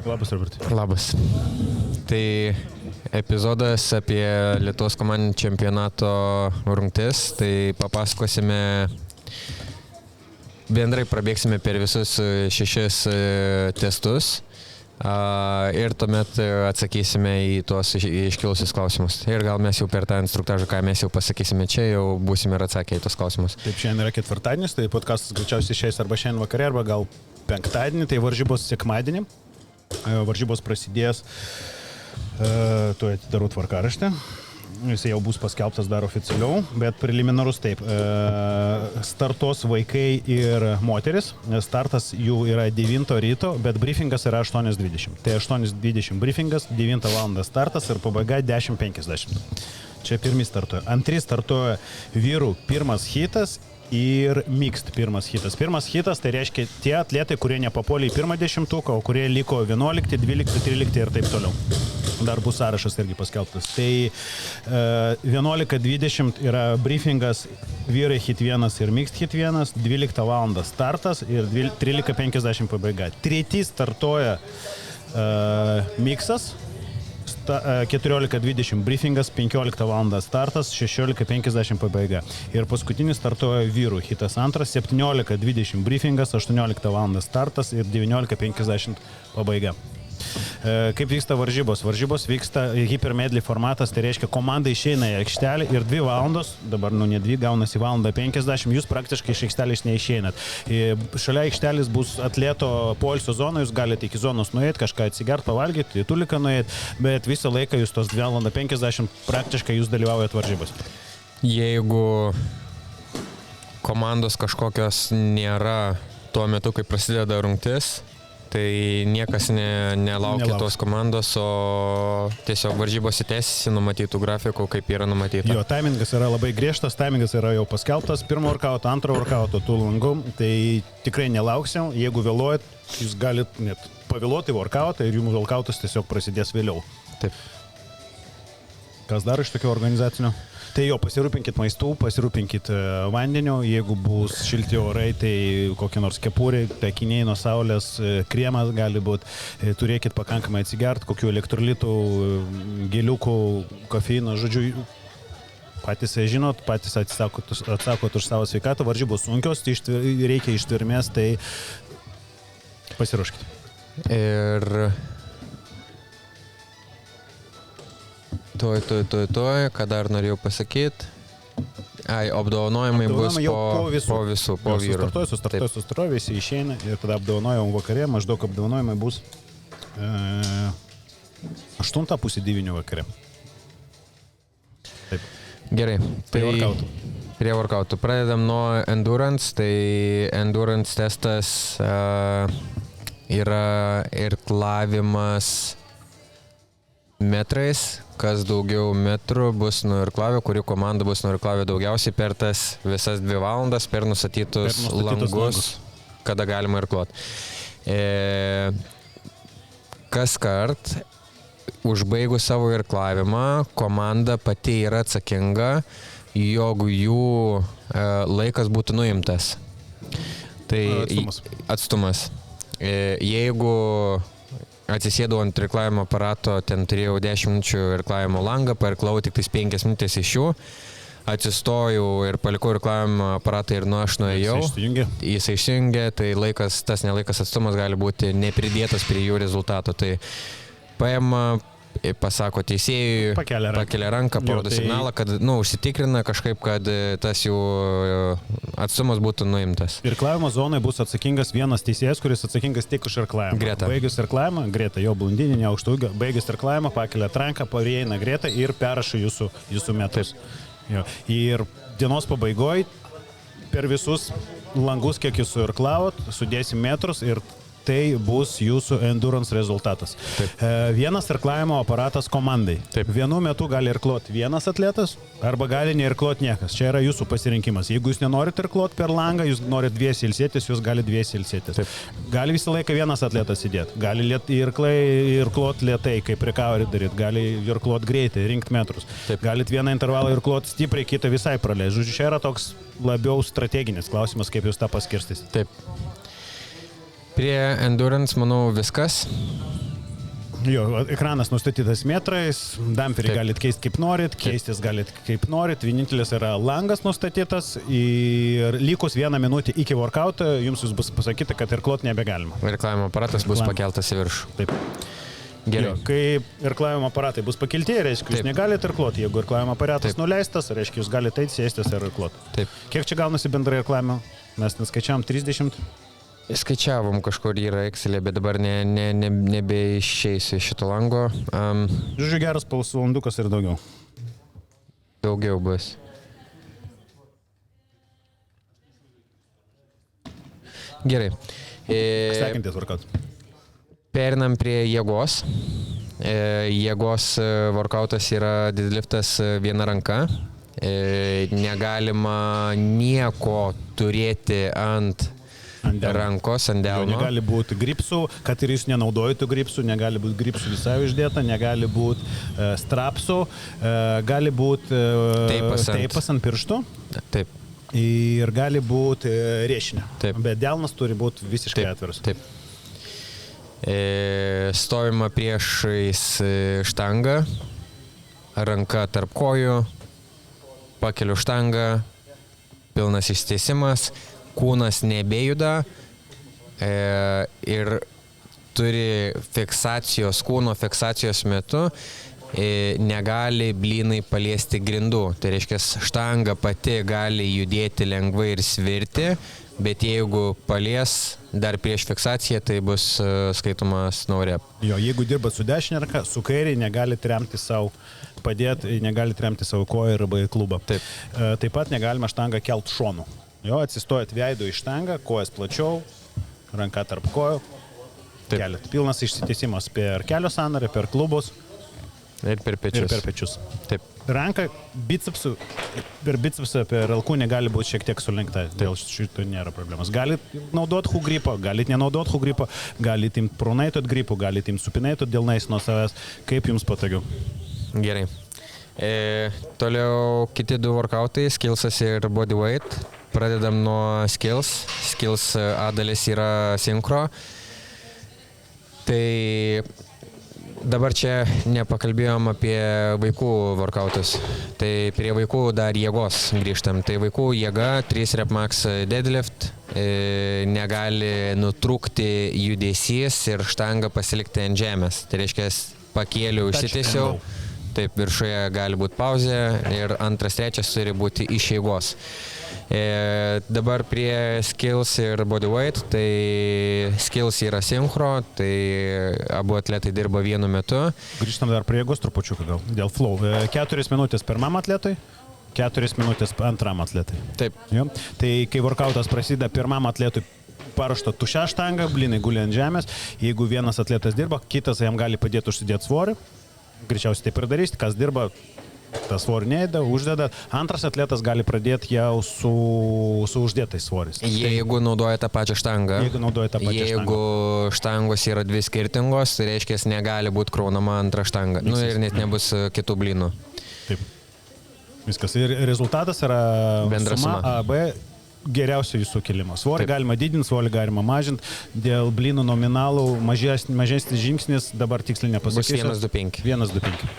Labas, Robertai. Labas. Tai epizodas apie Lietuvos komandinio čempionato rungtis, tai papasakosime, bendrai prabėgsime per visus 6 testus ir tuomet atsakysime į tuos iškilusius klausimus. Ir gal mes jau per tą instruktažą, ką mes jau pasakysime čia, jau būsime ir atsakę į tuos klausimus. Taip, šiandien yra ketvirtadienis, tai podcastas greičiausiai išeis arba šiandien vakare, arba gal penktadienį, tai varžybos sekmadienį. Varžybos prasidės, tu atidarau tvarkaraštį. Jis jau bus paskelbtas dar oficialiau, bet preliminarus taip. Startuos vaikai ir moteris. Startas jų yra 9 ryto, bet briefingas yra 8:20. Tai 8:20 briefingas, 9 val. Startas ir pabaiga 10:50. Čia pirmi startuoja. Antri startuoja vyrų pirmas hitas ir mixed pirmas hitas. Pirmas hitas tai reiškia tie atletai, kurie nepapuolė į pirmą dešimtuką, o kurie liko 11, 12, 13 ir taip toliau. Dar bus sąrašas irgi paskelbtas. Tai 11:20 yra briefingas vyrai hit 1 ir mixed hit 1, 12 val. Startas ir 13:50 pabaiga. Treti startuoja mixas, 14:20 briefingas, 15 val. Startas, 16:50 pabaiga. Ir paskutinis startuoja vyrų hitas antras, 17:20 briefingas, 18 val. Startas ir 19:50 pabaiga. Kaip vyksta varžybos? Varžybos vyksta hipermedley formatas, tai reiškia komanda išeina į aikštelę ir 2 valandos, dabar ne 2, gaunasi 1:50, jūs praktiškai iš aikštelės neišeinat. Šalia aikštelės bus atleto poilsio zona, jūs galite iki zonos nueiti, kažką atsigert, pavalgyti, į tuliką nueiti, bet visą laiką jūs tos 2:50 praktiškai jūs dalyvaujat varžybos. Jeigu komandos kažkokios nėra tuo metu, kai prasideda rungtis, tai niekas nelaukia tos komandos, o tiesiog varžybos tęsiasi numatytų grafikų, kaip yra numatyta. Jo, taimingas yra labai griežtas, taimingas yra jau paskelbtas, pirmo workouto, antro workouto tų langų, tai tikrai nelauksim, jeigu vėluojat, jūs galit net pavėluoti workoutą ir jums workoutas tiesiog prasidės vėliau. Taip. Kas dar iš tokio organizacinio? Tai jo, pasirūpinkit maistų, pasirūpinkit vandeniu, jeigu bus šilti orai, tai kokie nors kepuriai, akiniai nuo saulės, kremas gali būti, turėkit pakankamai atsigert, kokių elektrolitų, geliukų, kofeino, žodžiu, patys žinot, patys atsakot už savo sveikatą, varžybos sunkios, tai reikia ištvermės, tai pasiruoškit. Ir Tuoj, ką dar norėjau pasakyti. Apdovanojimai bus po vyrų. Sustartuoja, visi išeina ir tada apdovanojimai vakarė, maždaug apdovanojimai bus 8:30 vakare. Taip. Gerai. Prie workoutų. Pradedam nuo endurance, tai endurance testas yra irklavimas metrais, kas daugiau metrų bus nuirklavę, kuri komanda bus nuirklavę daugiausiai per tas visas 2 valandas, per nustatytus langus, kada galima irkluoti. Kas kart, užbaigus savo irklavimą, komanda pati yra atsakinga, jog jų laikas būtų nuimtas. Tai atstumas. Jeigu atsisėdau ant irklavimo aparato, ten turėjau 10 minučių irklavimo langą, pairklavau tik 5 minutės iš jų, atsistojau ir palikau irklavimo aparatą ir aš nuėjau. Jis išsijungė, tai tas nelaikas atstumas gali būti nepridėtas prie jų rezultato. Tai paima, pasako teisėjui, pakelia ranką, parodo signalą, kad užsitikrina kažkaip, kad tas jų atstumas būtų nuimtas. Irklavimo zonai bus atsakingas vienas teisėjas, kuris atsakingas tik už irklavimą. Greta. Baigus irklavimą, Greta, jo blondinė, ne aukšto ūgio, baigus irklavimą, pakelia ranką, pareina Greta ir perrašo jūsų metus. Jo. Ir dienos pabaigoje per visus langus, kiek jūs suirklavot, sudėsim metrus ir tai bus jūsų endurance rezultatas. Taip. Vienas irklavimo aparatas komandai. Taip. Vienu metu gali irkluoti vienas atletas arba gali neirkluoti niekas. Čia yra jūsų pasirinkimas. Jeigu jūs nenorit irkluoti per langą, jūs norit dviesi ilsėtis, jūs gali dviesi ilsėtis. Taip. Gali visą laiką vienas atletas įdėti. Gali irkluoti lėtai, kaip recovery daryti. Gali irkluoti greitai, rinkti metrus. Taip. Galit vieną intervalą irkluoti stipriai, kitą visai praleisti. Žodžiu, čia yra toks labiau strateginis klausimas, kaip jūs tą paskirstysite. Taip. Prie endurance, manau, viskas. Jo, ekranas nustatytas metrais, damperį galit keisti kaip norit, keistis galit kaip norit, vienintelis yra langas nustatytas ir likus 1 minutę iki workouto jums bus pasakyta, kad irkluot nebegalima. Irklavimo aparatas bus pakeltas į viršų. Taip. Gerai. Jo, kai irklavimo aparatai bus pakelti, reiškia, jūs negalite irkluoti. Jeigu irklavimo aparatas nuleistas, reiškia, jūs galite eiti, sėstis ir irkluoti. Taip. Kiek čia gaunasi bendrai irklavimo? Mes neskaičiavom 30. Skaičiavom kažkur yra Excel'e, bet dabar nebeišeisiu iš šito lango. Žodžiu, geras pusvalandukas ir daugiau. Daugiau bus. Gerai. Sekantis workout. Perinam prie jėgos. Jėgos workoutas yra deadliftas viena ranka. Negalima nieko turėti ant rankos, ant delno. Negali būti gripsų, kad ir jūs nenaudojate gripsų, negali būti gripsų visai uždėta, negali būti strapsų, gali būti teipas ant pirštų. Taip. Ir gali būti riešinė. Taip. Bet delnas turi būti visiškai atviras. Taip. Stovima priešais štangą, ranka tarp kojų, pakeliu štangą, pilnas ištiesimas, kūnas nebejuda ir turi kūno fiksacijos metu negali blynai paliesti grindų. Tai reiškia, štanga pati gali judėti lengvai ir svirti, bet jeigu palies dar prieš fiksaciją, tai bus skaitomas no rep. Jo, jeigu dirbat su dešinė ranka, su kairė negalite remti savo padėti, negalite remti savo koją arba į klubą. Taip. Taip pat negalima štangą kelt šonu. Jo, atsistojat veidu į štangą, kojas plačiau, ranka tarp kojų. Keliat. Pilnas išsitiesimas per kelio sąnarį, per klubus. Ir per pečius. Ir per pečius. Taip. Ranka per bicepsą, per alkūnę gali būti šiek tiek sulenkta. Dėl šito nėra problemas. Galit naudot hu gripą, galit nenaudot hu gripą, galit imt pronaitot gripų, galit imt supinaitot delnais nuo savęs. Kaip jums patogiau? Gerai. Toliau kiti 2 workoutai, skillsas ir bodyweight. Pradedam nuo skills. Skills A dalis yra synchro. Tai dabar čia nepakalbėjom apie vaikų workoutus. Tai prie vaikų dar jėgos grįžtam. Tai vaikų jėga 3 rep max deadlift. Negali nutrūkti judesys ir štangą pasilikti ant žemės. Tai reiškia, pakėliau, išsitiesiau. Taip, viršuje gali būti pauzė ir 2, 3 turi būti iš jėgos. Dabar prie skills ir bodyweight, tai skills yra synchro, tai abu atletai dirba vienu metu. Grįžtam dar prie jėgos trupučiuką gal, dėl flow. 4 minutės pirmam atletui, 4 minutės antram atletui. Taip. Jo. Tai kai workoutas prasideda pirmam atletui, paruošta tuščia štanga, blynai guli ant žemės. Jeigu vienas atletas dirba, kitas jam gali padėti užsidėti svorį. Greičiausiai taip ir darysite, kas dirba, tą svorį neįda, uždeda. Antras atletas gali pradėti jau su uždėtais svoris. Jeigu naudoja tą pačią štangą. Jeigu štangos yra 2 skirtingos, tai reiškia, negali būti kraunama antra štanga. Ir net nebus kitų blynų. Taip. Viskas. Ir rezultatas yra suma A, B. Geriausio jūsų kelimo. Svorį galima didinti, svorį galima mažinti. Dėl blynų nominalų mažesnis žingsnis, dabar tiksliai nepasakysiu. Bus 1-2-5. 1-2-5.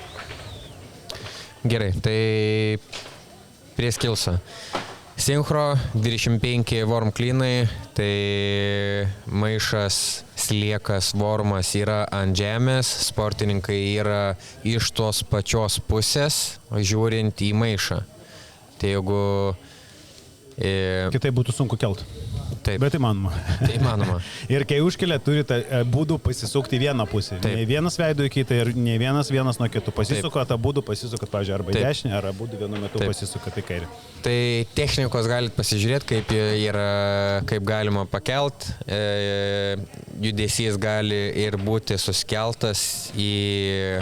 Gerai, tai prie skillso. Synchro 25 worm cleanai, tai maišas, sliekas, wormas yra ant žemės, sportininkai yra iš tos pačios pusės, žiūrint į maišą. Tai jeigu Kitai būtų sunku kelt. Taip. Bet įmanoma. Tai įmanoma. Ir kai užkelia, turite būdų pasisukti vieną pusę. Taip. Ne vienas veidu į kitą ir ne vienas nuo kitų. Pasisukat, abudu pasisukat, pavyzdžiui, arba į dešinę, ar abudu vienu metu pasisukat į kairę. Tai technikos galit pasižiūrėti, kaip galima pakelt. Judesys gali ir būti suskeltas į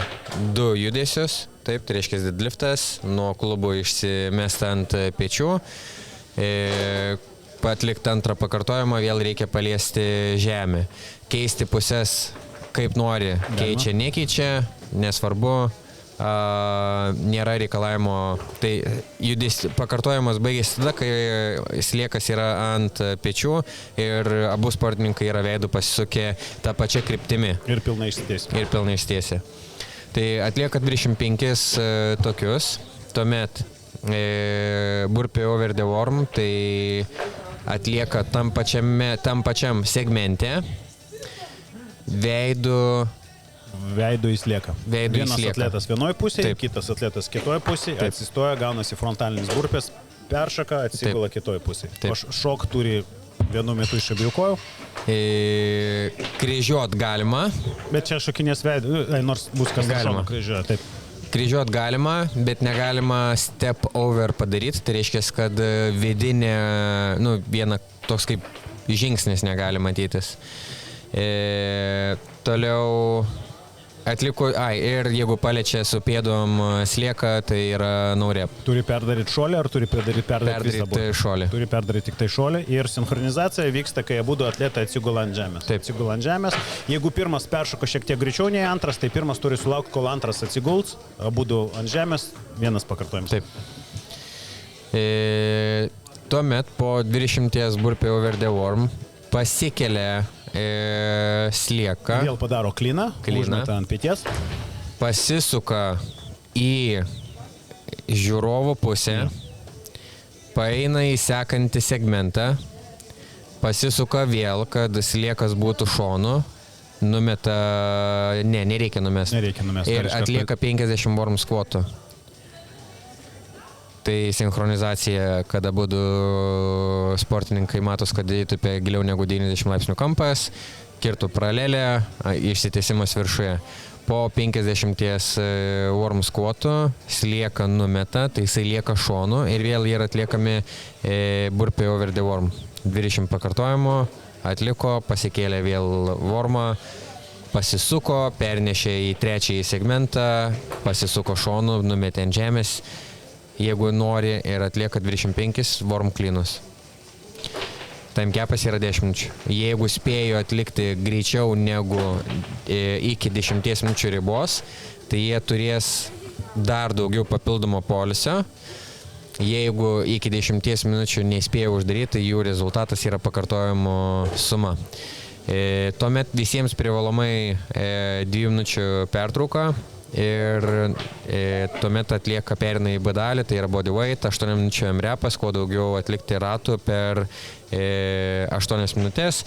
2 judesius. Taip, tai reiškia deadliftas, nuo klubo išsimesta ant pečių. Atlikti antrą pakartojimą, vėl reikia paliesti žemę. Keisti pusės kaip nori, keičia, nekeičia, nesvarbu, nėra reikalavimo, tai pakartojimas baigėsi tada, kai sliekas yra ant pečių ir abu sportininkai yra veidų pasisukę tą pačią kryptimį. Ir pilnai ištiesę. Tai atlieka 25 tokius, tuomet burpee over the worm, tai atlieka tam pačiam segmente, Veidu jis lieka. Vienas atletas vienoje pusėje, Taip. Kitas atletas kitoje pusėje, atsistoja, gaunasi frontalinis burpės, peršaka, atsigula kitoje pusėje. O šok turi vienu metu iš abiejų kojų. Kryžiuot galima. Bet čia šokinės veidu, nors bus kas šono kryžiuoja, taip. Kryžiuot galima, bet negalima step over padaryti, tai reiškia, kad vidinė, viena toks kaip žingsnis negali matytis. Toliau ir jeigu paliečia su pėdom slieką, tai yra no-rep. Turi perdaryti šolį ar turi perdaryti visą būdą? Šolį. Turi perdaryti tik tai šolį ir sinchronizacija vyksta, kai abudu atletai atsigula ant žemės. Taip. Atsigula ant žemės. Jeigu pirmas peršoko šiek tiek greičiau nei antras, tai pirmas turi sulaukti, kol antras atsiguls, abudu ant žemės, vienas pakartojimas. Taip. Tuomet po 20 burpee over the worm pasikelia slieką. Vėl padaro kliną. Užmeta ant peties. Pasisuka į žiūrovo pusę, paeina į sekantį segmentą, pasisuka vėl, kad sliekas būtų šonu, numeta, nereikia numesti. Ir atlieka 50 worm squatų. Tai sinchronizacija, kada būtų sportininkai matos, kad įtupia giliau negu 90 laipsnių kampas, kirtų paralelę, išsitiesimas viršuje. Po 50 worm squatų slieka numeta, tai jisai lieka šonu ir vėl yra atliekami burpee over the worm. 20 pakartojimų atliko, pasikėlė vėl wormą, pasisuko, pernešė į trečiąjį segmentą, pasisuko šonu, numetė ant žemės. Jeigu nori ir atlieka 25 worm cleanus. Time capas yra 10 minučių. Jeigu spėjo atlikti greičiau negu iki 10 minučių ribos, tai jie turės dar daugiau papildomo poilsio. Jeigu iki 10 minučių nespėjo uždaryti, tai jų rezultatas yra pakartojimo suma. Tuomet visiems privalomai 2 minučių pertrauka. Ir tuomet atlieka perina į B dalį, tai yra bodyweight, 8 minučių MREPas, kuo daugiau atlikti ratų per 8 minutės,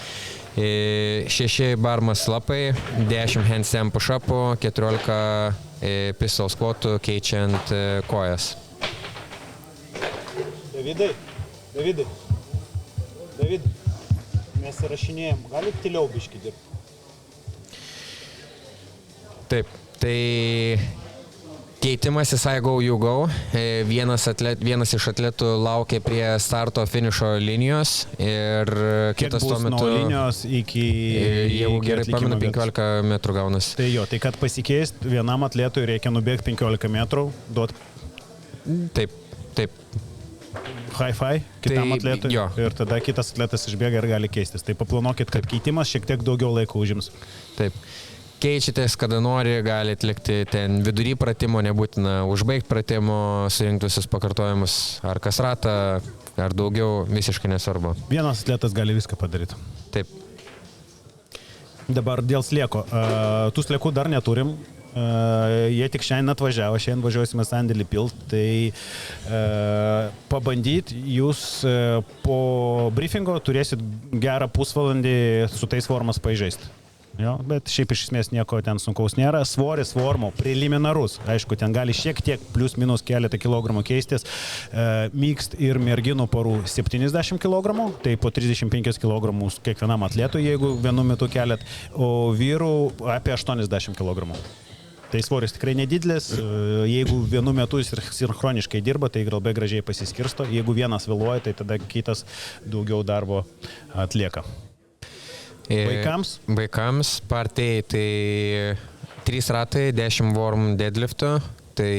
6 bar muscle-upai, 10 handstand push-upų, 14 pistol squatų keičiant kojas. Davidai, mes įrašinėjom, galit tyliau biškį dirbti? Taip. Tai keitimasis I go, you go. Vienas iš atletų laukia prie starto finišo linijos ir kitas tuo metu... Nuo linijos iki... Jeigu gerai pamenu, 15 metrų gaunasi. Tai jo, tai kad pasikeist, vienam atletui reikia nubėgti 15 metrų, duot... Taip. High-fi kitam atletui ir tada kitas atletas išbėga ir gali keistis. Tai paplanuokit, kad keitimas šiek tiek daugiau laiko užims. Taip. Keičiatės, kada nori, gali atlikti ten vidury pratimo, nebūtina užbaigti pratimo, surinkti visus pakartojimus, ar kas ratą, ar daugiau, visiškai nesvarbu. Vienas atletas gali viską padaryti. Taip. Dabar dėl slieko. Tų sliekų dar neturim. Jie tik šiandien atvažiavo, šiandien važiuosime sandėlį pilt, tai pabandyt jūs po briefingo turėsit gerą pusvalandį su tais formas pažaisti. Jo, bet šiaip iš esmės nieko ten sunkaus nėra. Svoris formų preliminarus. Aišku, ten gali šiek tiek plius minus keletą kilogramų keistis. Mixed ir merginų porų 70 kg, tai po 35 kg kiekvienam atletui, jeigu vienu metu keliat, o vyrų apie 80 kg. Tai svoris tikrai nedidelis. Jeigu vienu metu jis sinchroniškai dirba, tai labai gražiai pasiskirsto. Jeigu vienas vėluoja, tai tada kitas daugiau darbo atlieka. Vaikams partijai tai 3 ratai, 10 worm deadliftų, tai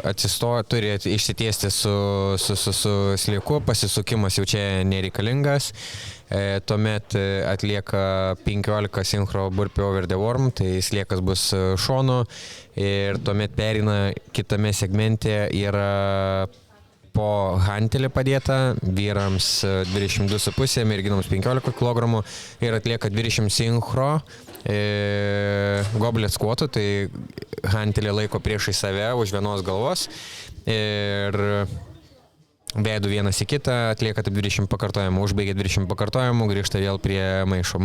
atsistoja, turi išsitiesti su slieku, pasisukimas jau čia nereikalingas, tuomet atlieka 15 synchro burpee over the worm, tai sliekas bus šonu ir tuomet perina kitame segmente yra po hantelį padėta, vyrams 22,5, merginoms 15 kg ir atlieka 20 synchro goblet squatų, tai hantelį laiko priešai save už vienos galvos ir veidų vienas į kitą, atlieka taip 20 pakartojimų, užbaigia 20 pakartojimų, grįžta vėl prie maišo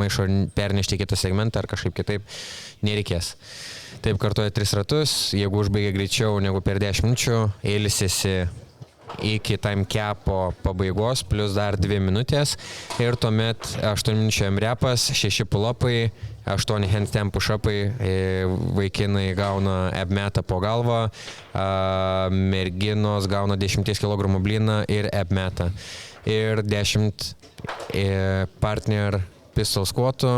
pernešti kitą segmentą ar kažkaip kitaip nereikės. Taip kartoja 3 ratus, jeigu užbaigia greičiau negu per 10 minučių, ilsisi iki time capo pabaigos, plus dar 2 minutės ir tuomet 8 minučių MREPas, 6 pull-upai, 8 handstand push-upai, vaikinai gauna abmetą po galvą, merginos gauna 10 kg blyną ir abmetą ir 10 partner pistol squatų.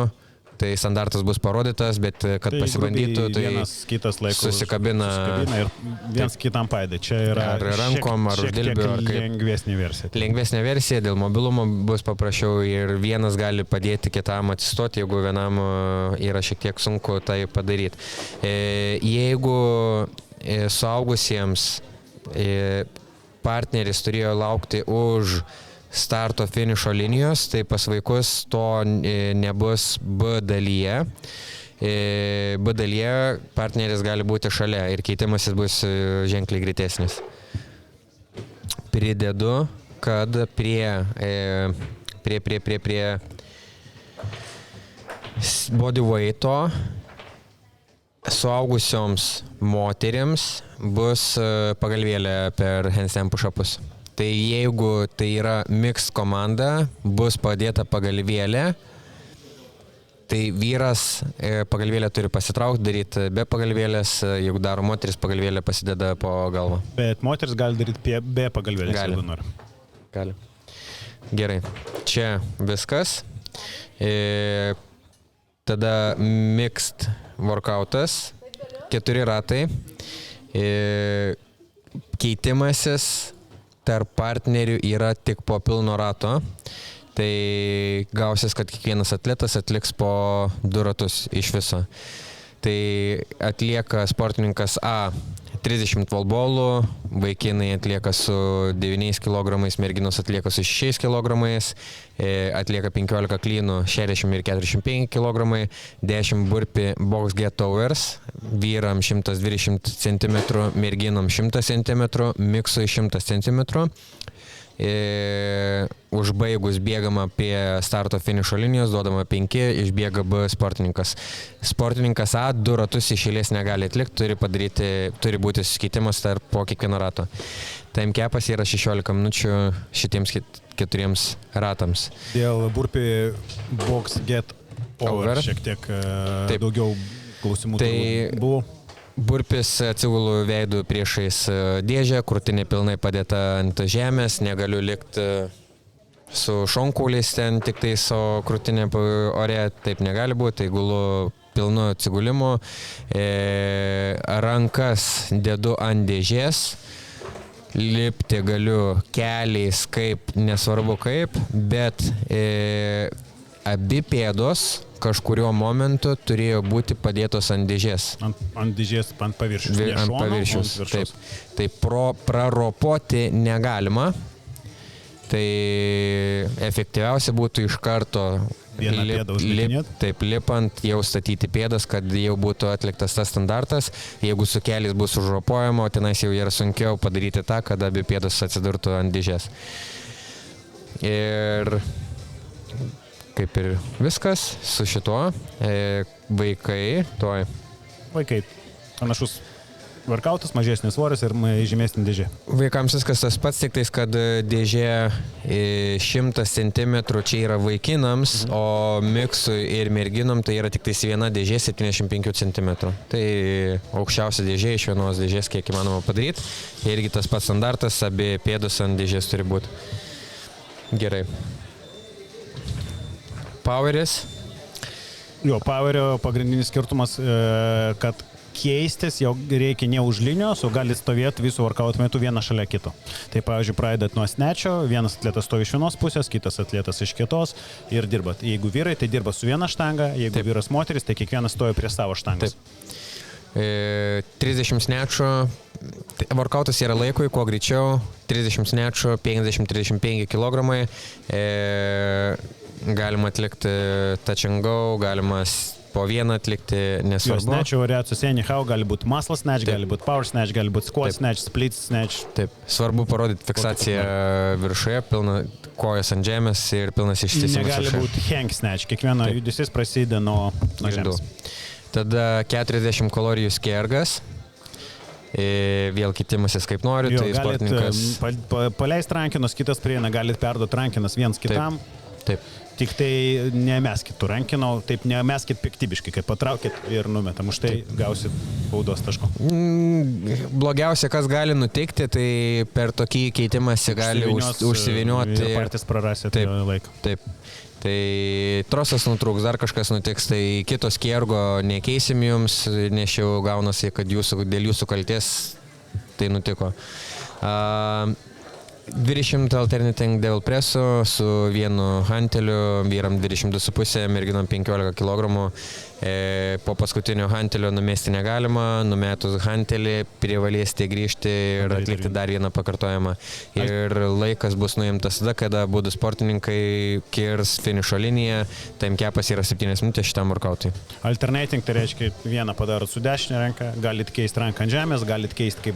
Tai standartas bus parodytas, bet kad tai pasibandytų, tai vienas kitas laiko susikabina ir viens kitam padė. Čia yra ar rankom, ar uždilbiu, ar kaip lengvesnė versija. Lengvesnė versija, dėl mobilumo bus paprasčiau ir vienas gali padėti kitam atsistoti, jeigu vienam yra šiek tiek sunku tai padaryti. Jeigu suaugusiems partneris turėjo laukti už starto finišo linijos, tai pas vaikus to nebus B dalyje. B dalyje partneris gali būti šalia ir keitimasis bus ženkliai greitesnis. Pridedu, kad prie bodyweighto suaugusioms moterims bus pagalvėlė per handstand push-upus. Tai jeigu tai yra mixed komanda, bus padėta pagalvėlė, tai vyras pagalvėlę turi pasitraukti, daryti be pagalvėlės, jeigu daro moteris, pagalvėlė pasideda po galvą. Bet moteris gali daryti be pagalvėlės, jeigu nori. Gali. Gerai, čia viskas. Tada mixed workoutas, 4 ratai, keitimasis tarp partnerių yra tik po pilno rato, tai gausis, kad kiekvienas atletas atliks po 2 ratus iš viso. Tai atlieka sportininkas A 30 volbolų, vaikinai atlieka su 9 kg, merginos atlieka su 6 kg, atlieka 15 klynų, 60 ir 45 kg, 10 burpee box get overs, vyram 120 cm, merginom 100 cm, miksui 100 cm. Užbaigus bėgama prie starto finišo linijos, duodama 5, išbėga B sportininkas. Sportininkas A 2 ratus iš eilės negali atlikti, turi būti susikeitimas tarp po kiekvieno rato. Time capas yra 16 minučių šitiems 4 ratams. Dėl burpee box get over šiek tiek daugiau klausimų buvo. Burpis atsigulu veidų priešais dėžę, krūtinė pilnai padėta ant žemės, negaliu likti su šonkauliais ten tik tai su krūtinė ore, taip negali būti, tai gulu pilnu atsigulimu, rankas dedu ant dėžės, lipti galiu keliais kaip, nesvarbu kaip, bet abi pėdos kažkurio momentu turėjo būti padėtos ant dėžės. Ant dėžės, ant paviršius. Ant paviršius, taip. Tai praropoti negalima. Tai efektyviausia būtų iš karto lipant jau statyti pėdas, kad jau būtų atliktas tas standartas. Jeigu su keliais bus užropojama, o tenais jau yra sunkiau padaryti tą, kad abi pėdos atsidurtų ant dėžės. Ir kaip ir viskas su šituo. Vaikai, panašus workoutas, mažesnis svoris ir žymesnė dėžė. Vaikams viskas tas pats, tik tais, kad dėžė 100 cm čia yra vaikinams, o miksui ir merginom tai yra tik tais viena dėžė 75 cm. Tai aukščiausia dėžė iš vienos dėžės, kiek įmanoma padaryti. Irgi tas pats standartas, abi pėdos ant dėžės turi būti. Gerai. Poweris. Jo, powerio pagrindinis skirtumas, kad keistis, jau reikia ne už linijos, o gali stovėti visų workout metu vieną šalia kito. Tai pavyzdžiui, pradedat nuo snečio, vienas atletas stovi iš vienos pusės, kitas atletas iš kitos ir dirbat. Jeigu vyrai, tai dirba su viena štanga, jeigu vyras moteris, tai kiekvienas stovi prie savo štangos. 30 snečio, workoutas yra laikui, kuo greičiau, 30 snečio, 50-35 kg, galima atlikti touch and go, galima po vieną atlikti, nesvarbu. Snečio variacijos anyhow, gali būti muscle snatch, gali būti power snatch, gali būti squat snatch, split snatch. Taip, svarbu parodyti fiksaciją viršuje, pilna kojas ant žemės ir pilnas išsisimas. Negali būti hang snatch, kiekvieno judesys prasideda nuo žemės. Tada 40 kalorijų skergas. Vėl kitimasis kaip nori, tai sportininkas. Paleist rankinos, kitas prieina, galit perduoti rankinas viens kitam. Taip. Tik tai nemeskit tų rankinų, taip nemeskit piktybiškai, kad patraukit ir numetam, už tai gausit baudos taško. Blogiausia, kas gali nutikti, tai per tokį keitimąsi gali užsiviniuoti. Ir patys prarasit laiką. Taip. Tai trosas nutrūks, dar kažkas nutiks, tai kitos kergo nekeisim jums, nes jau gaunasi, kad dėl jūsų kalties tai nutiko. 20 alternating devil preso su vienu hanteliu, vyram 22,5, merginom 15 kg. Po paskutinio hantelio numesti negalima, numetus hantelį privalėsite grįžti ir atlikti dar vieną pakartojimą. Ir laikas bus nuimtas tada, kada būdų sportininkai kirs finišo liniją, time capas yra 7 minutės šitam workoutui. Alternating tai reiškia vieną padarot su dešinė ranka, galit keisti ranką ant žemės, galit keisti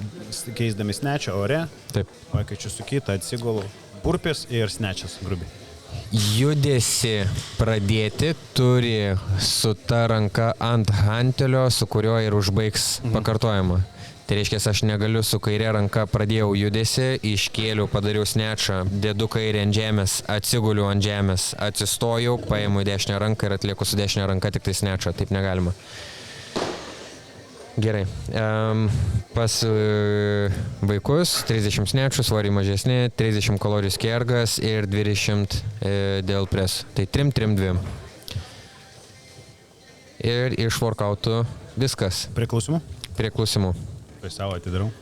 keisdami snečio ore. Taip. Vaikaičiu su kita atsigulu, burpės ir snečas grubiai. Judesi pradėti turi su ta ranka ant hantelio, su kurio ir užbaigs pakartojimą. Tai reiškia, aš negaliu su kairė ranka pradėjau judesi, iškėliau, padariau snečą, dedu kairę ant žemės, atsiguliu ant žemės, atsistojau, paimu dešinę ranką ir atlieku su dešinę ranka tik tai snečą. Taip negalima. Gerai. Pas vaikus 30 snečių, svoriai mažesni, 30 kalorijų skergas ir 20 dėl presų. Tai 3-3-2. Ir iš workoutų viskas. Prie klausimų? Prie klausimų. Tai savo atidarau.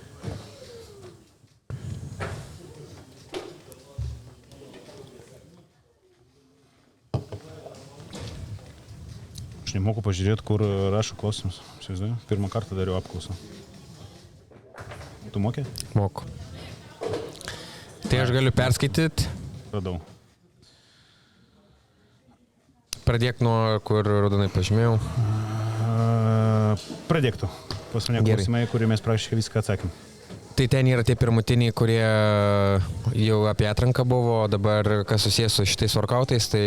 Aš nemoku pažiūrėti, kur rašo klausimus. Pirmą kartą dariau apklausą. Tu mokė? Moku. Tai aš galiu perskaityti. Radau. Pradėk nuo, kur raudonai pažymėjau. Pradėk tu. Pas mane klausimai, kurį mes praktiškai viską atsakėm. Tai ten yra tie pirmutiniai, kurie jau apie atranką buvo, dabar kas susijęs su šitais workoutais, tai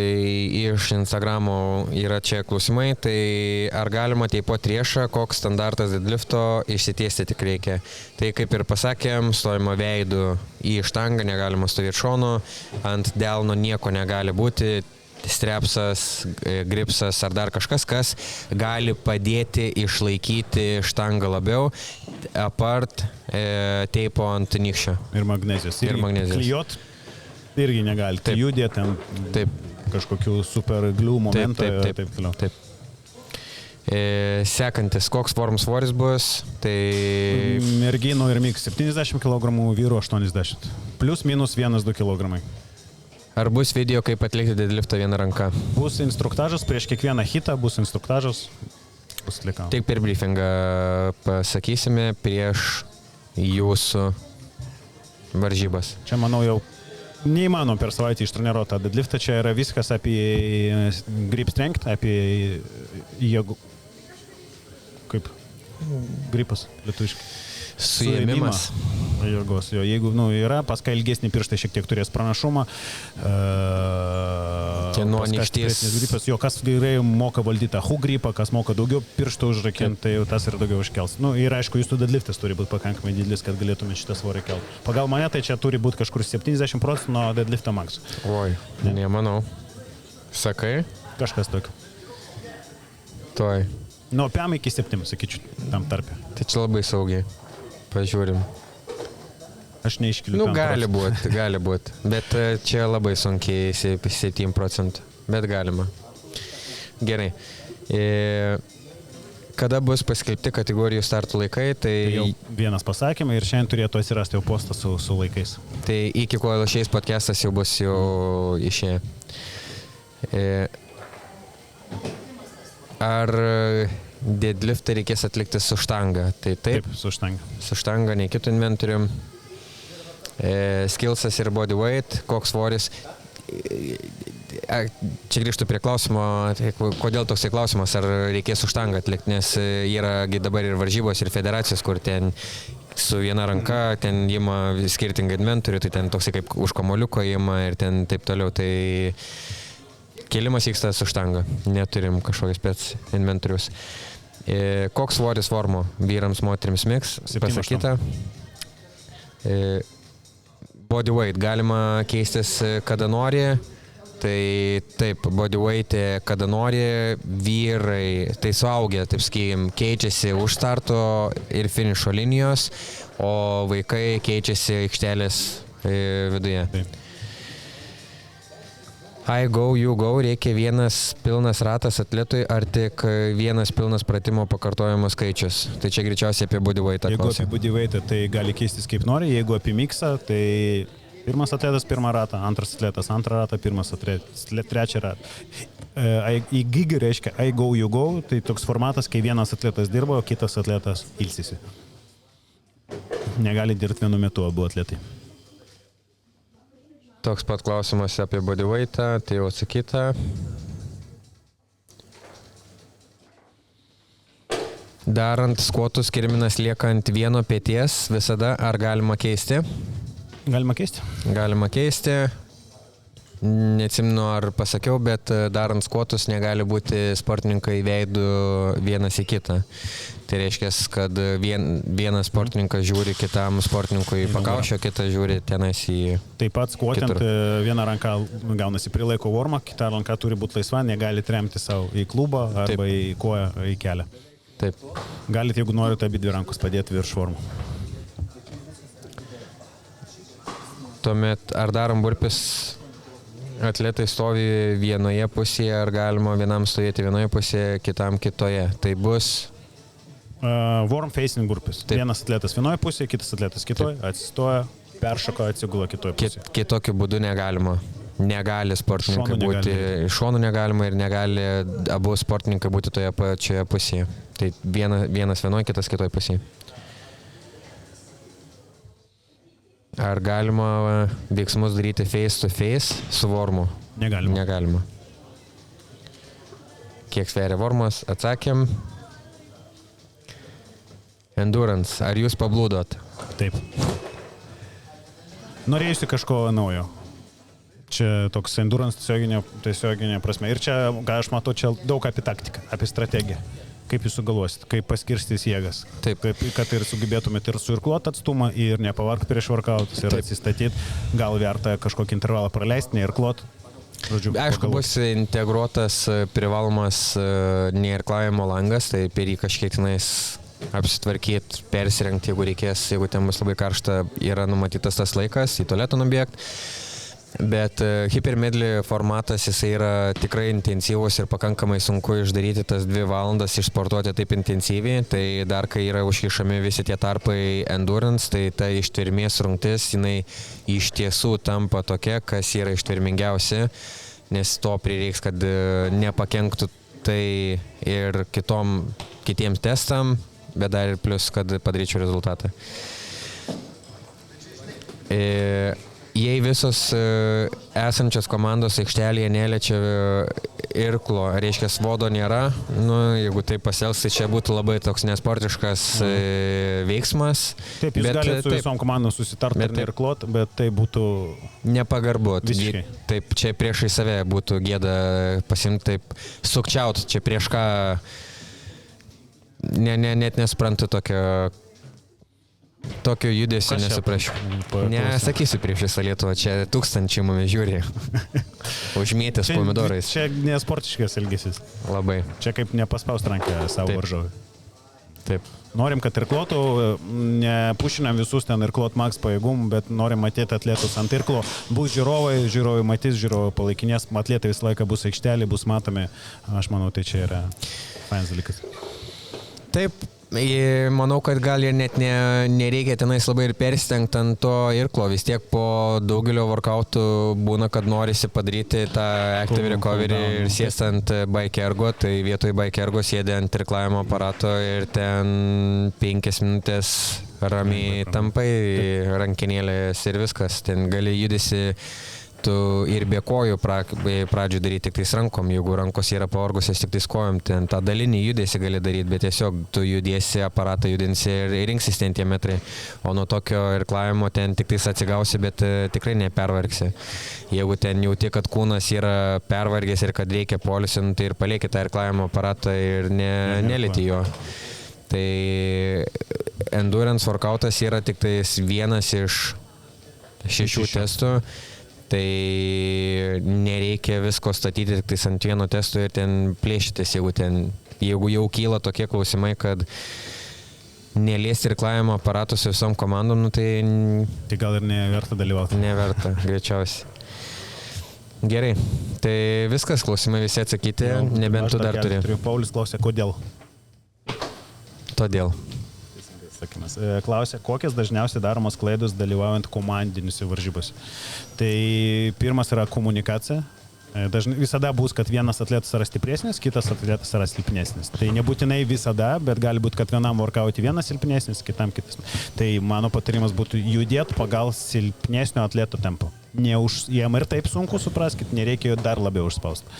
iš Instagramo yra čia klausimai, tai ar galima teipuoti riešą, koks standartas deadlifto, išsitiesti tik reikia. Tai kaip ir pasakėm, stovimo veidu į štangą, negalima stovėti šonu, ant delno nieko negali būti, strepsas, gripsas ar dar kažkas, kas gali padėti išlaikyti štangą labiau, apart teipo ant nykščio. Ir magnezijos. Ir magnezijos. Klijot irgi negali. Tai judėti ten kažkokių super glių momentą. Taip. Sekantis, koks form svoris bus, tai... Merginų ir miks 70 kg, vyrų 80. Plius minus 1-2 kg. Ar bus video, kaip atlikti deadliftą vieną ranką? Bus instruktažas, prieš kiekvieną hitą bus instruktažas. Bus atlikau. Tik per briefingą pasakysime prieš jūsų varžybas. Čia, manau, jau neįmanom per savaitę ištreniruoti tą deadliftą. Čia yra viskas apie grip strength, apie jėgų... Kaip? Gripas, lietuviškai. Suėmimas. Jėgos. Jeigu yra, paskui ilgesnį pirštą šiek tiek turės pranašumą. Nuo nykšties. Kas gerai moka valdyti tą hu gripą, kas moka daugiau pirštų užrakinti, tai tas ir daugiau iškels. Ir aišku, jūsų deadliftas turi būti pakankamai didelis, kad galėtume šitą svorį kelti. Pagal mane tai čia turi būti kažkur 70% nuo deadlifto max. Oi, nemanau. Sakai? Kažkas tokio. Toj. Nuo 5 iki 7, sakyčiau, tam tarpe. Tai čia labai saugiai. Pažiūrim. Aš neiškeliu. Gali būti. Bet čia labai sunkiai 7%. Bet galima. Gerai. Kada bus paskelbti kategorijų startų laikai, tai Jau vienas pasakymai ir šiandien turėtų atsirasti jau postas su laikais. Tai iki kol išeis podcastas jau bus jau išėję. Ar deadliftą reikės atlikti su štanga? Tai taip, su štanga. Su štanga, nei kitų inventorium. Skillsas ir bodyweight, koks svoris. Čia grįžtu prie klausimo, kodėl toksai klausimas, ar reikės su štanga atlikti, nes yra dabar ir varžybos, ir federacijos, kur ten su viena ranka ten ima skirtingą inventorių, tai ten toksai kaip už kamoliuko ima ir ten taip toliau, tai kėlimas vyksta su štanga, neturim kažkokios spec inventorius. Koks svoris formo vyrams, moterims mix, pasakyta. Bodyweight galima keistis kada nori. Tai taip, bodyweight kada nori, vyrai, tai suaugę, taip sakykim, keičiasi už starto ir finišo linijos, o vaikai keičiasi aikštelės viduje. Taip. I go, you go, reikia vienas pilnas ratas atletui, ar tik vienas pilnas pratimo pakartojimo skaičius. Tai čia greičiausiai apie bodyweight. Jeigu apie bodyweight, tai gali keistis kaip nori, jeigu apie miksą, tai pirmas atletas pirmą ratą, antras atletas antrą ratą, pirmas atletas trečią ratą. Į gigį reiškia I go, you go, tai toks formatas, kai vienas atletas dirba, o kitas atletas ilsisi. Negali dirbti vienu metu abu atletai. Toks pat klausimas apie bodyweightą, tai jau atsakyta. Darant skvotus kirminas lieka ant vieno peties visada, ar galima keisti? Galima keisti? Galima keisti. Neatsimenu, ar pasakiau, bet darant skvotus negali būti sportininkai veidų vienas į kitą. Tai reiškia, kad vienas sportininkas žiūri kitam sportininkui pakaušio, kitas žiūri tenais į... Taip pat skvotant vieną ranką gaunasi prilaiko vormą, kita ranka turi būti laisva, negali tremti savo į klubą arba į koją, į kelią. Taip. Galite, jeigu norite, abi dvi rankos padėti virš vormų. Tuomet, ar darom burpis, atletai stovi vienoje pusėje, ar galima vienam stovėti vienoje pusėje, kitam kitoje. Tai bus... Warm facing burpis. Taip. Vienas atletas vienoje pusėje, kitas atletas kitoje, atsistoja, peršoka, atsigula kitoje pusėje. Kitokiu būdu negalima. Negali sportininkai būti, iš šonų negalima ir negali abu sportininkai būti toje pačioje pusėje. Tai vienas vienoje, kitas kitoje pusėje. Ar galima veiksmus daryti face to face su vormu? Negalima. Negalima. Kiek sveria vormas? Atsakėm. Endurance. Ar jūs pablūdot? Taip. Norėjusi kažko naujo. Čia toks endurance tiesioginė prasme. Ir čia, ką aš matau, čia daug apie taktiką, apie strategiją. Kaip jūs sugalvosit, kaip paskirstys jėgas. Taip. Kaip, kad ir sugebėtumėte ir suirkluoti atstumą, ir nepavargti prieš workoutus, ir atsistatyti. Gal verta kažkokį intervalą praleisti, neirkluoti. Aišku, bus integruotas privalomas neirklavimo langas, tai per jį kažkiek tenais apsitvarkyti, persirengti, jeigu reikės, jeigu ten bus labai karšta, yra numatytas tas laikas į tualetą nubėgti. Bet hypermedley formatas, jisai yra tikrai intensyvus ir pakankamai sunku išdaryti tas 2 valandas, išsportuoti taip intensyviai. Tai dar kai yra užkišami visi tie tarpai endurance, tai ta ištvermės rungtis, jinai iš tiesų tampa tokia, kas yra ištvermingiausia, nes to prireiks, kad nepakenktų tai ir kitiems testam, bet dar ir plus, kad padaryčiau rezultatą. Jei visos esančios komandos aikštelėje neliečia irklo, reiškia svodo nėra, jeigu tai pasielgs, tai čia būtų labai toks nesportiškas veiksmas. Taip, jūs galite su visom komandom susitarti ir neirklot, bet tai būtų... Nepagarbu. Visiškai. Taip, čia priešai save būtų gėda pasimti, taip sukčiaut, čia prieš ką... Net nesprantu tokio judesio nesuprašiu. Nesakysiu prieš visą Lietuvą, čia tūkstančiai mumis žiūri. Užmėtęs pomidorais. Čia nesportiškas elgesys. Labai. Čia kaip nepaspaust ranką savo varžovui. Taip. Norim, kad irklotų, nepušinam visus ten irklot max pajėgumų, bet norim matyti atletus ant irklo. Bus žiūrovai matys, žiūrovai palaikinės, atletai visą laiką bus aikštelė, bus matomi. Aš manau, tai čia yra fainas dalykas. Taip, manau, kad gal ir net nereikia tenais labai ir persistengti ant to irklo. Vis tiek po daugelio workoutų būna, kad norisi padaryti tą active recovery ir sėsti ant bike ergo, tai vietoj bike ergo sėdi ant irklavimo aparato ir ten 5 minutės ramiai tampai rankinėlės ir viskas. Ten gali judesi tu ir be kojų pradžių daryti tik tais rankom, jeigu rankos yra pavargusios tik tais kojom, ten tą dalinį judesi gali daryti, bet tiesiog tu judėsi, aparatą judinsi ir rinksis ten tie metrai, o nuo tokio irklavimo ten tik tais atsigausi, bet tikrai nepervargsi. Jeigu ten jauti, kad kūnas yra pervargęs ir kad reikia poilsio, tai ir palieki tą irklavimo aparatą ir nelėti jo. Tai endurance workoutas yra tik tais vienas iš 6 testų. Tai nereikia visko statyti tik ant vieno testo ir ten plėšytis, jeigu jau kyla tokie klausimai, kad neliesti irklavimo aparatus su visom komandom, tai gal ir neverta dalyvauti. Neverta, greičiausiai. Gerai, tai viskas, klausimai visi atsakyti, nebent tu dar turi. Paulius klausė, kodėl? Todėl. Klausė, kokias dažniausiai daromos klaidos dalyvaujant komandiniuose varžybose. Tai pirmas yra komunikacija. Visada bus, kad vienas atletas yra stipresnis, kitas atletas yra silpnesnis. Tai nebūtinai visada, bet gali būti, kad vienam workouti vienas silpnesnis, kitam kitas. Tai mano patarimas būtų judėti pagal silpnesnio atleto tempą. Jam ir taip sunku supraskit, nereikia jo dar labiau užspausti.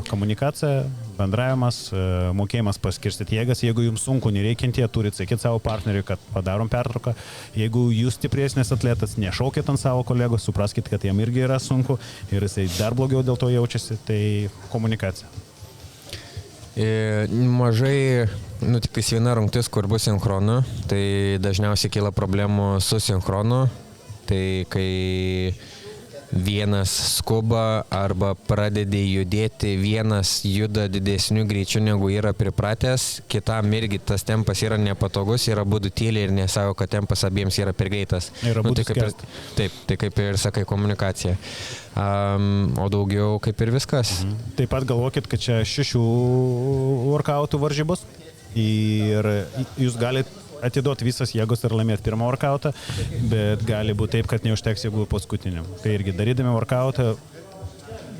Komunikacija, bendravimas, mokėjimas paskirstyti jėgas. Jeigu jums sunku, nereikia tie, turite sakyti savo partneriui, kad padarom pertrauką. Jeigu jūs stipresnis atletas, nešaukit ant savo kolegos, supraskit, kad jam irgi yra sunku ir jisai dar blogiau dėl to jaučiasi. Tai komunikacija. Mažai, tik viena rungtis, kur bus sinchronu, tai dažniausiai kyla problemų su sinchronu. Tai kai vienas skuba arba pradedi judėti, vienas juda didesniu greičiu negu yra pripratęs, kitam irgi tas tempas yra nepatogus, yra būdu tyliai ir nesako, kad tempas abiems yra per greitas. Tai kaip ir sakai, komunikacija. O daugiau kaip ir viskas. Taip pat galvokit, kad čia 6 workoutų varžybos ir jūs galite atiduoti visas jėgos ir laimėti pirmą workoutą, bet gali būti taip, kad neužteks jėgų paskutiniam. Tai irgi darydami workoutą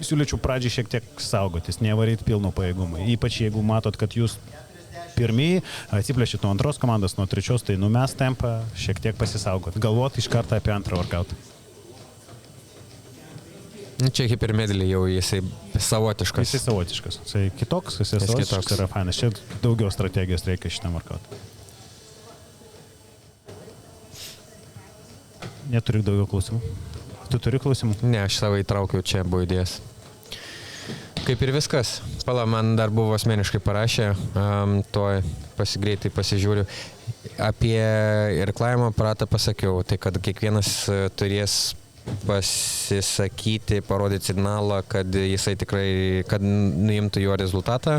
siūlyčiau pradžiai šiek tiek saugotis, nevaryti pilno pajėgumą. Ypač jeigu matot, kad jūs pirmieji atsiplėšit nuo antros komandos, nuo trečios, tai numes tempą, šiek tiek pasisaugot. Galvoti iš karto apie antrą workoutą. Čia kaip ir medlį jau jisai savotiškas. Jisai savotiškas. Jisai kitoks, jisai savotiškas yra fainas. Čia daugiau strategijos reikia šitam workoutui. Neturiu daugiau klausimų. Tu turi klausimų? Ne, aš savo įtraukiau, čia buvo idėjas. Kaip ir viskas. Pala, man dar buvo asmeniškai parašę, greitai pasižiūriu. Apie irklavimo aparatą pasakiau, tai kad kiekvienas turės pasisakyti, parodyti signalą, kad jisai tikrai, kad nuimtų jo rezultatą.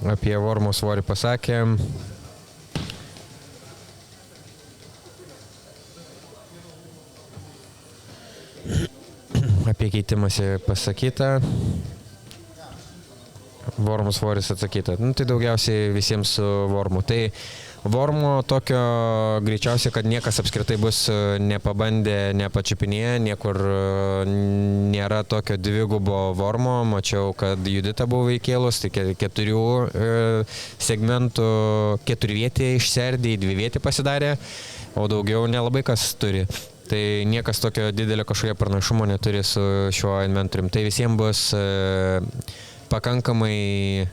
Apie vormo svorį pasakėm. Apie keitimąsi pasakyta. Vormo svoris atsakyta. Tai daugiausiai visiems su vormu. Tai vormo tokio greičiausiai, kad niekas apskritai bus nepabandė, nepačiupinėję, niekur nėra tokio dvigubo vormo. Mačiau, kad Judita buvo įkėlus, tai 4 segmentų 4-vietį išserdė, 2-vietį pasidarė, o daugiau nelabai kas turi. Tai niekas tokio didelio kažkokio pranašumo neturi su šiuo inventorium. Tai visiems bus pakankamai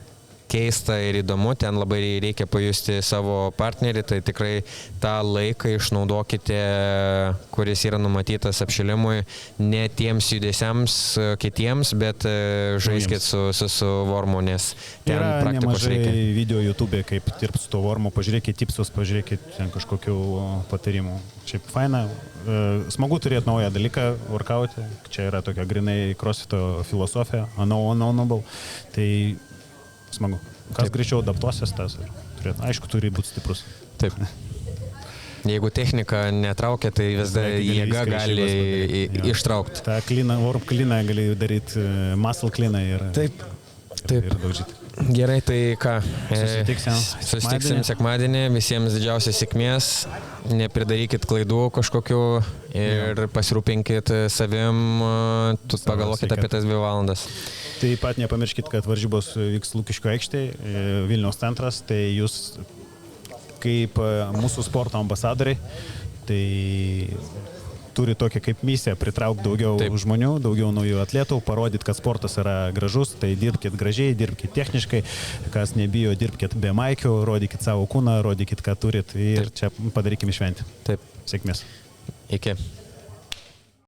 keista ir įdomu, ten labai reikia pajusti savo partnerį, tai tikrai tą laiką išnaudokite, kuris yra numatytas apšilimui, ne tiems judesiams kitiems, bet žaiskit su vormu, nes ten praktikos reikia. Yra nemažai video YouTube, kaip dirbti su to vormu, pažiūrėkit tipsus, pažiūrėkit ten kažkokių patarimų. Šiaip faina, smagu turėti naują dalyką, workouti, čia yra tokia grinai crossfito filosofija, unknownable, tai smagu. Kas greičiau adaptuosis tas ir turėtų. Aišku, turi būti stiprus. Taip. Jeigu technika netraukia, tai vis dar jėga gali ištraukti. Ta kliną, warp kliną gali daryti, muscle kliną ir... Taip. Ir daužyti. Gerai, tai ką? Susitiksim sekmadienį. Visiems didžiausios sėkmės. Nepridarykit klaidų kažkokių ir pasirūpinkit savim. Pagalvokit apie tas 2 valandas. Taip pat nepamirškit, kad varžybos vyks Lukiškių aikštėje, Vilniaus centras. Tai jūs kaip mūsų sporto ambasadoriai, tai turi tokią kaip misiją pritraukti daugiau žmonių, daugiau naujų atletų, parodyti, kad sportas yra gražus, tai dirbkit gražiai, dirbkit techniškai, kas nebijo, dirbkit be maikių, rodykit savo kūną, rodykit, ką turit ir čia padarykim šventę. Taip. Sėkmės. Iki.